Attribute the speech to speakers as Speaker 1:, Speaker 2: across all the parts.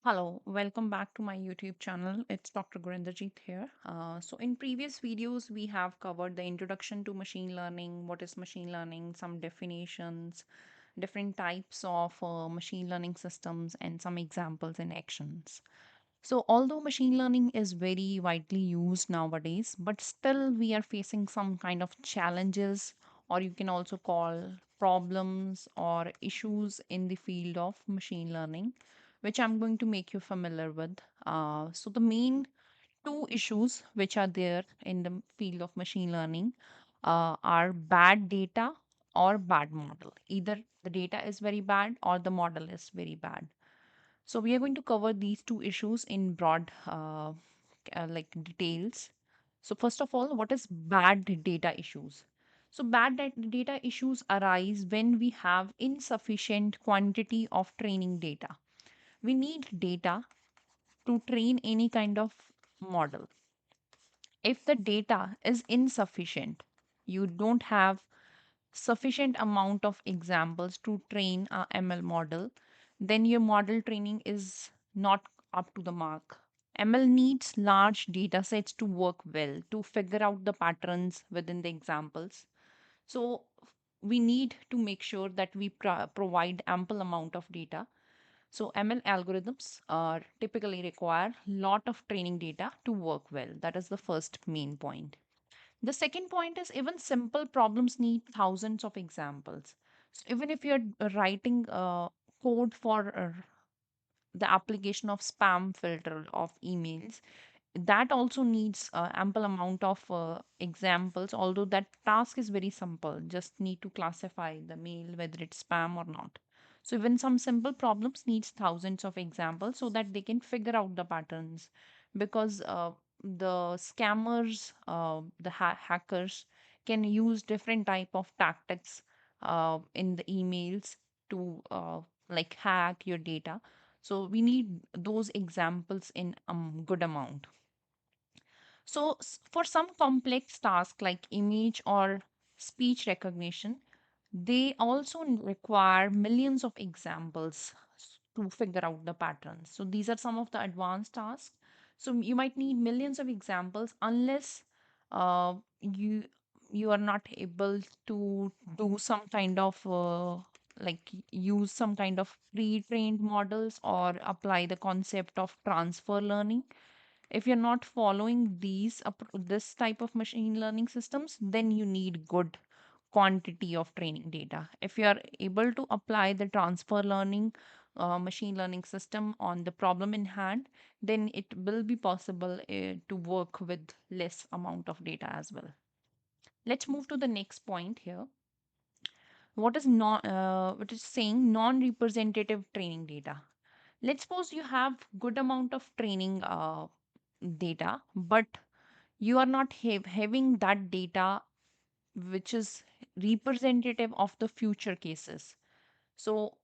Speaker 1: Hello, welcome back to my YouTube channel. It's Dr. Gurinderjeet here. So in previous videos, we have covered the introduction to machine learning, what is machine learning, some definitions, different types of machine learning systems, and some examples and actions. So although machine learning is very widely used nowadays, but still we are facing some kind of challenges, or you can also call problems or issues in the field of machine learning, which I'm going to make you familiar with. So the main two issues which are there in the field of machine learning are bad data or bad model. Either the data is very bad or the model is very bad. So we are going to cover these two issues in broad like details. So first of all, what is bad data issues? So data issues arise when we have insufficient quantity of training data. We need data to train any kind of model. If the data is insufficient, you don't have sufficient amount of examples to train a ML model, then your model training is not up to the mark. ML needs large data sets to work well, to figure out the patterns within the examples. So we need to make sure that we provide ample amount of data. So ML algorithms typically require lot of training data to work well. That is the first main point. The second point is even simple problems need thousands of examples. So even if you're writing code for the application of spam filter of emails, that also needs ample amount of examples, although that task is very simple, just need to classify the mail whether it's spam or not. So even some simple problems needs thousands of examples so that they can figure out the patterns, because the scammers, the hackers can use different type of tactics in the emails to like hack your data. So we need those examples in good amount. So, for some complex tasks like image or speech recognition, they also require millions of examples to figure out the patterns. So, these are some of the advanced tasks. So, you might need millions of examples unless you are not able to do some kind of like use some kind of pre-trained models or apply the concept of transfer learning. If you're not following this type of machine learning systems, then you need good quantity of training data. If you are able to apply the transfer learning machine learning system on the problem in hand, then it will be possible to work with less amount of data as well. Let's move to the next point here. What is saying non-representative training data? Let's suppose you have good amount of training data, but you are not having that data which is representative of the future cases. So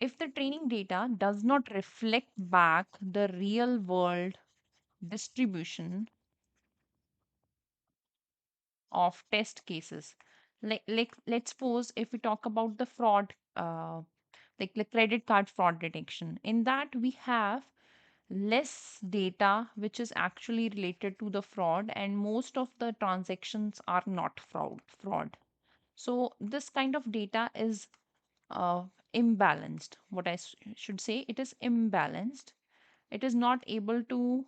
Speaker 1: if the training data does not reflect back the real world distribution of test cases, let's suppose if we talk about the fraud, like the credit card fraud detection, in that we have less data which is actually related to the fraud, and most of the transactions are not fraud. So this kind of data is uh, imbalanced. What should say, it is imbalanced. It is not able to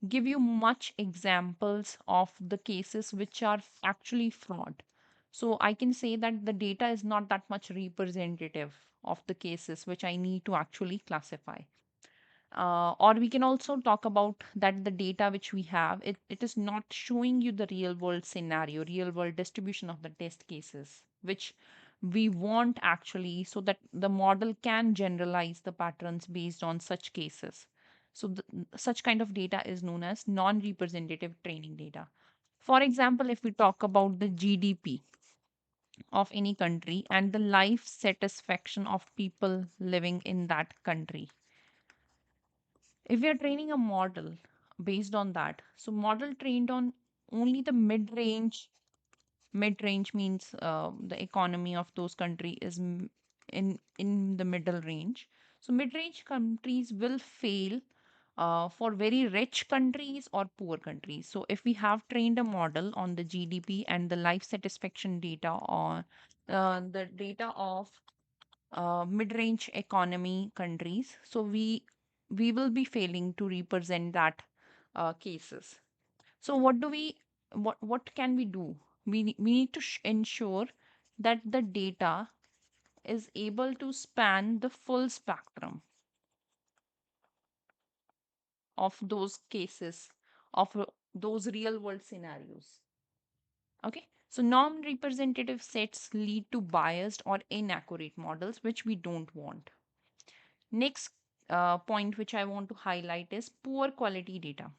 Speaker 1: give you much examples of the cases which are actually fraud. So I can say that the data is not that much representative of the cases which I need to actually classify. Or we can also talk about that the data which we have, it is not showing you the real world scenario, real world distribution of the test cases, which we want actually, so that the model can generalize the patterns based on such cases. So such kind of data is known as non-representative training data. For example, if we talk about the GDP of any country and the life satisfaction of people living in that country, if we are training a model based on that, so model trained on only the mid range means the economy of those country is in the middle range. So mid-range countries will fail for very rich countries or poor countries. So if we have trained a model on the GDP and the life satisfaction data, or the data of mid-range economy countries, so we will be failing to represent that cases. So what can we do? We need to ensure that the data is able to span the full spectrum of those cases, of those real world scenarios. Okay, so non representative sets lead to biased or inaccurate models, which we don't want. Next point which I want to highlight is poor quality data.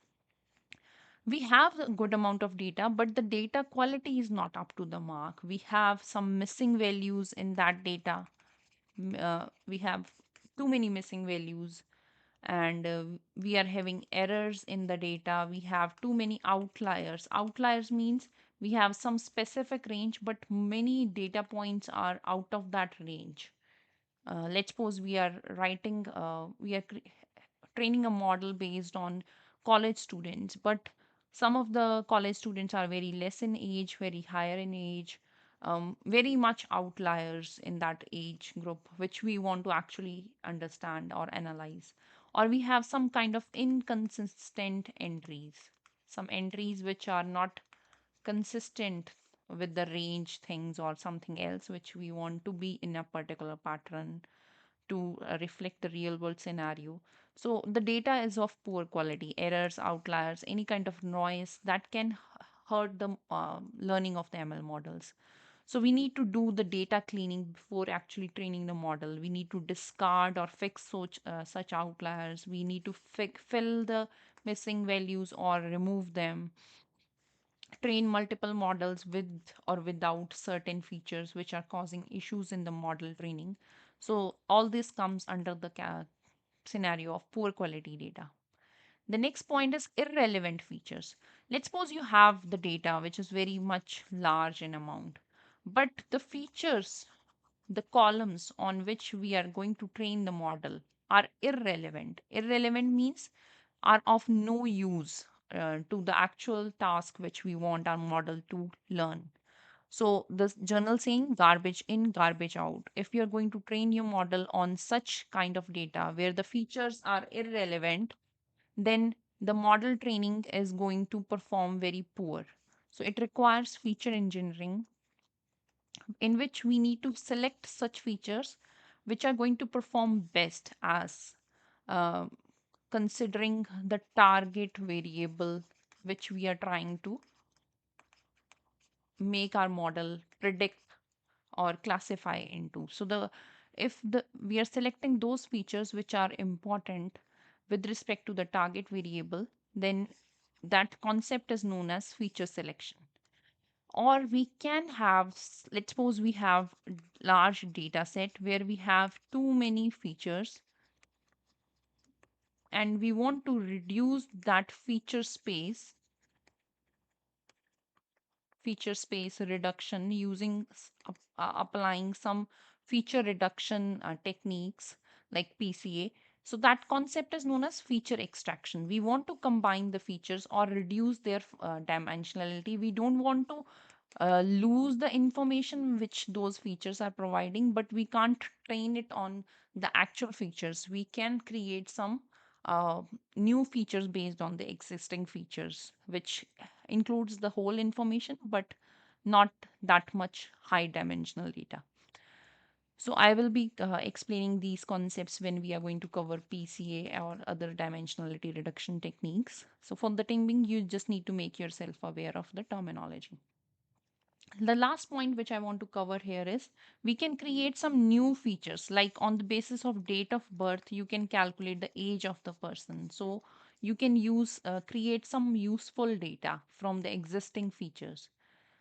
Speaker 1: We have a good amount of data, but the data quality is not up to the mark. We have some missing values in that data. We have too many missing values, and we are having errors in the data. We have too many outliers. Outliers means we have some specific range, but many data points are out of that range. Let's suppose we are training a model based on college students, but some of the college students are very less in age, very higher in age, very much outliers in that age group, which we want to actually understand or analyze. Or we have some kind of inconsistent entries, some entries which are not consistent with the range things or something else which we want to be in a particular pattern to reflect the real world scenario. So the data is of poor quality, errors, outliers, any kind of noise that can hurt the learning of the ML models. So we need to do the data cleaning before actually training the model. We need to discard or fix such outliers. We need to fill the missing values or remove them, train multiple models with or without certain features which are causing issues in the model training. So all this comes under the scenario of poor quality data. The next point is irrelevant features. Let's suppose you have the data which is very much large in amount, but the features, the columns on which we are going to train the model are irrelevant. Irrelevant means are of no use to the actual task which we want our model to learn. So the journal saying garbage in, garbage out. If you're going to train your model on such kind of data where the features are irrelevant, then the model training is going to perform very poor. So it requires feature engineering in which we need to select such features which are going to perform best as uh, considering the target variable which we are trying to make our model predict or classify into. So the if the we are selecting those features which are important with respect to the target variable, then that concept is known as feature selection. Or we can have, let's suppose we have large data set where we have too many features and we want to reduce that feature space reduction using applying some feature reduction techniques like PCA. So that concept is known as feature extraction. We want to combine the features or reduce their dimensionality. We don't want to lose the information which those features are providing, but we can't train it on the actual features. We can create some new features based on the existing features, which includes the whole information, but not that much high dimensional data. So I will be explaining these concepts when we are going to cover PCA or other dimensionality reduction techniques. So for the time being, you just need to make yourself aware of the terminology. The last point which I want to cover here is we can create some new features, like on the basis of date of birth you can calculate the age of the person. So you can use create some useful data from the existing features.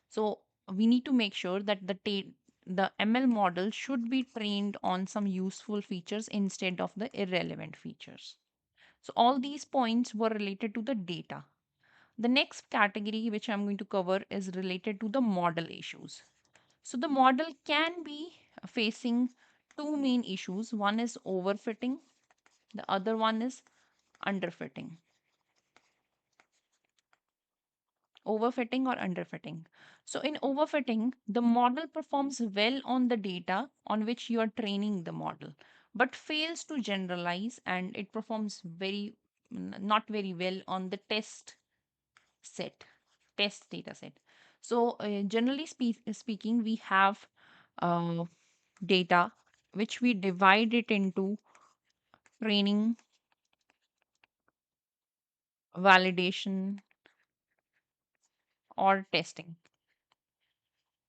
Speaker 1: So we need to make sure that the ML model should be trained on some useful features instead of the irrelevant features. So all these points were related to the data. The next category which I'm going to cover is related to the model issues. So the model can be facing two main issues. One is overfitting, the other one is underfitting. Overfitting or underfitting. So, in overfitting, the model performs well on the data on which you are training the model, but fails to generalize, and it performs not very well on the set, test data set. So, generally speaking, we have uh, data which we divide it into training, validation, or testing.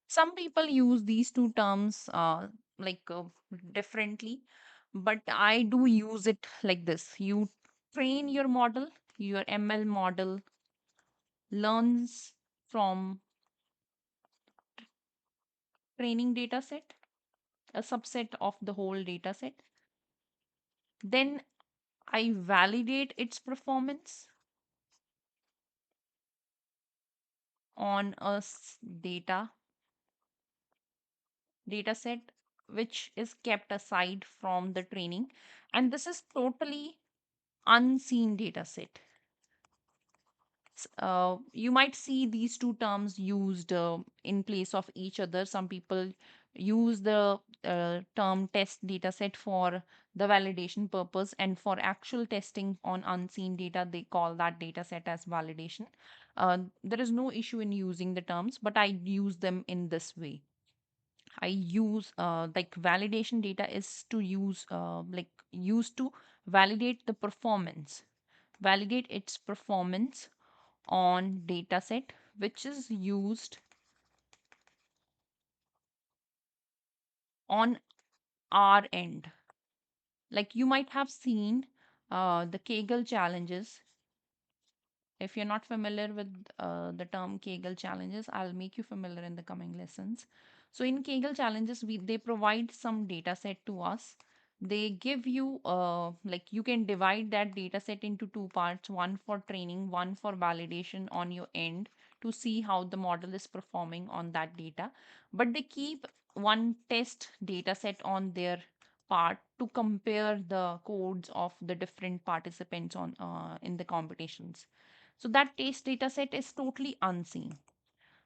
Speaker 1: Some people use these two terms like differently, but I do use it like this. You train your model, your ML model learns from training data set, a subset of the whole data set. Then I validate its performance on a data set which is kept aside from the training, and this is totally unseen data set. You might see these two terms used in place of each other. Some people use the term test data set for the validation purpose, and for actual testing on unseen data, they call that data set as validation. There is no issue in using the terms, but I use them in this way. I use like validation data is to use like used to validate the performance, validate its performance on dataset which is used on our end. Like you might have seen the Kaggle challenges. If you're not familiar with the term Kaggle challenges, I'll make you familiar in the coming lessons. So in Kaggle challenges, they provide some data set to us. They give you like you can divide that data set into two parts, one for training, one for validation on your end to see how the model is performing on that data. But they keep one test data set on their part to compare the codes of the different participants on in the competitions. So that test data set is totally unseen.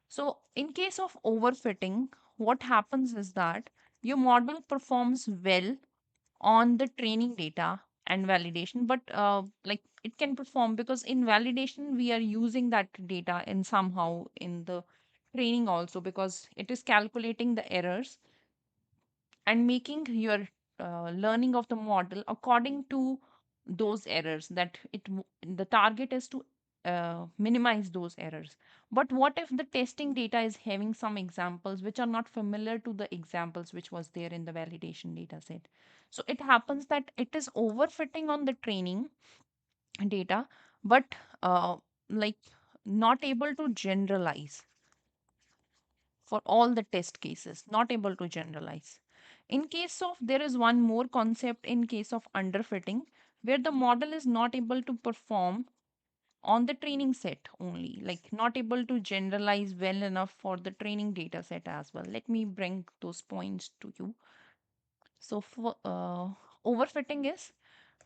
Speaker 1: So in case of overfitting, what happens is that your model performs well on the training data and validation, but like it can perform because in validation we are using that data in somehow in the training also, because it is calculating the errors and making your learning of the model according to those errors, that the target is to minimize those errors. But what if the testing data is having some examples which are not familiar to the examples which was there in the validation data set? So it happens that it is overfitting on the training data, but like not able to generalize for all the test cases, not able to generalize. In case of, there is one more concept in case of underfitting, where the model is not able to perform on the training set only, like not able to generalize well enough for the training data set as well. Let me bring those points to you. So, for overfitting is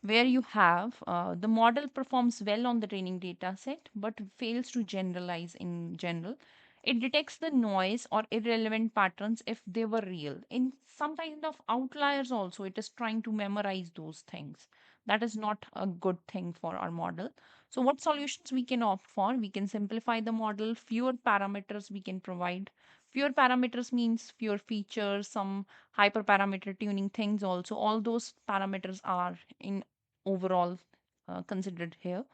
Speaker 1: where you have the model performs well on the training data set but fails to generalize in general. It detects the noise or irrelevant patterns if they were real. In some kind of outliers, also, it is trying to memorize those things. That is not a good thing for our model. So, what solutions we can opt for? We can simplify the model, fewer parameters we can provide. Fewer parameters means fewer features, some hyperparameter tuning things also. All those parameters are in overall considered here.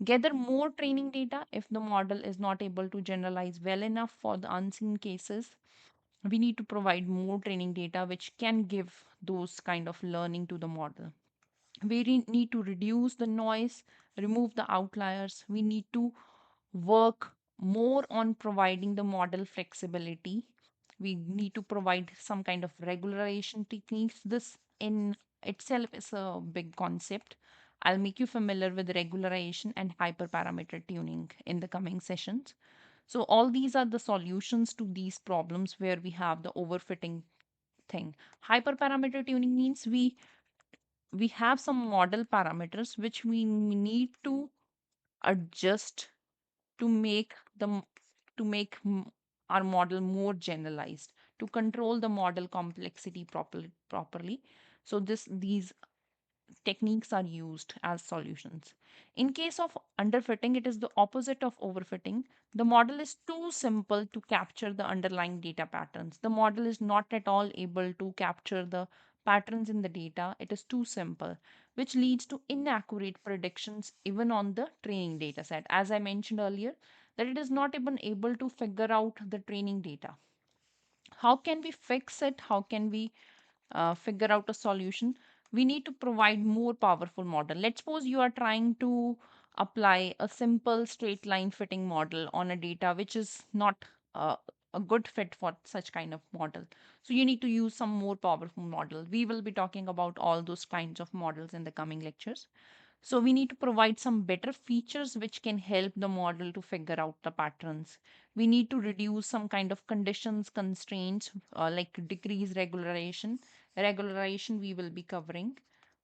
Speaker 1: Gather more training data if the model is not able to generalize well enough for the unseen cases. We need to provide more training data which can give those kind of learning to the model. We need to reduce the noise, remove the outliers. We need to work more on providing the model flexibility. We need to provide some kind of regularization techniques. This in itself is a big concept. I'll make you familiar with regularization and hyperparameter tuning in the coming sessions. So all these are the solutions to these problems where we have the overfitting thing. Hyperparameter tuning means we have some model parameters which we need to adjust to make to make our model more generalized, to control the model complexity properly. So these techniques are used as solutions. In case of underfitting, it is the opposite of overfitting. The model is too simple to capture the underlying data patterns. The model is not at all able to capture the patterns in the data. It is too simple, which leads to inaccurate predictions even on the training data set. As I mentioned earlier, that it is not even able to figure out the training data. How can we fix it? How can we figure out a solution? We need to provide more powerful model. Let's suppose you are trying to apply a simple straight line fitting model on a data which is not uh, a good fit for such kind of model. So you need to use some more powerful model. We will be talking about all those kinds of models in the coming lectures. So we need to provide some better features which can help the model to figure out the patterns. We need to reduce some kind of conditions, constraints, like decrease regularization. Regularization we will be covering.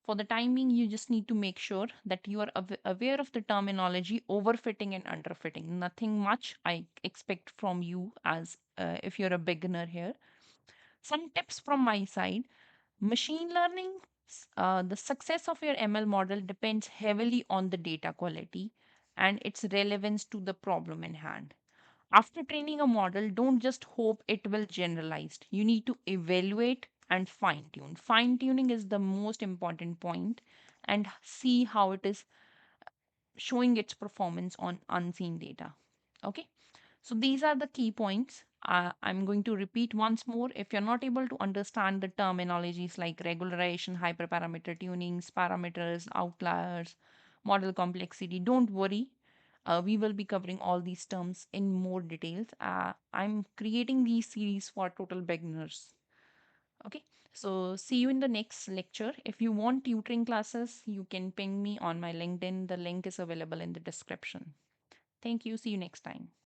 Speaker 1: For the timing, you just need to make sure that you are aware of the terminology overfitting and underfitting. Nothing much I expect from you as if you're a beginner here. Some tips from my side. Machine learning, the success of your ML model depends heavily on the data quality and its relevance to the problem in hand. After training a model, don't just hope it will generalize. You need to evaluate and fine tune. Fine tuning is the most important point, and see how it is showing its performance on unseen data. Okay, so these are the key points. I'm going to repeat once more. If you're not able to understand the terminologies like regularization, hyperparameter tunings, parameters, outliers, model complexity, don't worry. We will be covering all these terms in more details. I'm creating these series for total beginners. Okay, so see you in the next lecture. If you want tutoring classes, you can ping me on my LinkedIn. The link is available in the description. Thank you. See you next time.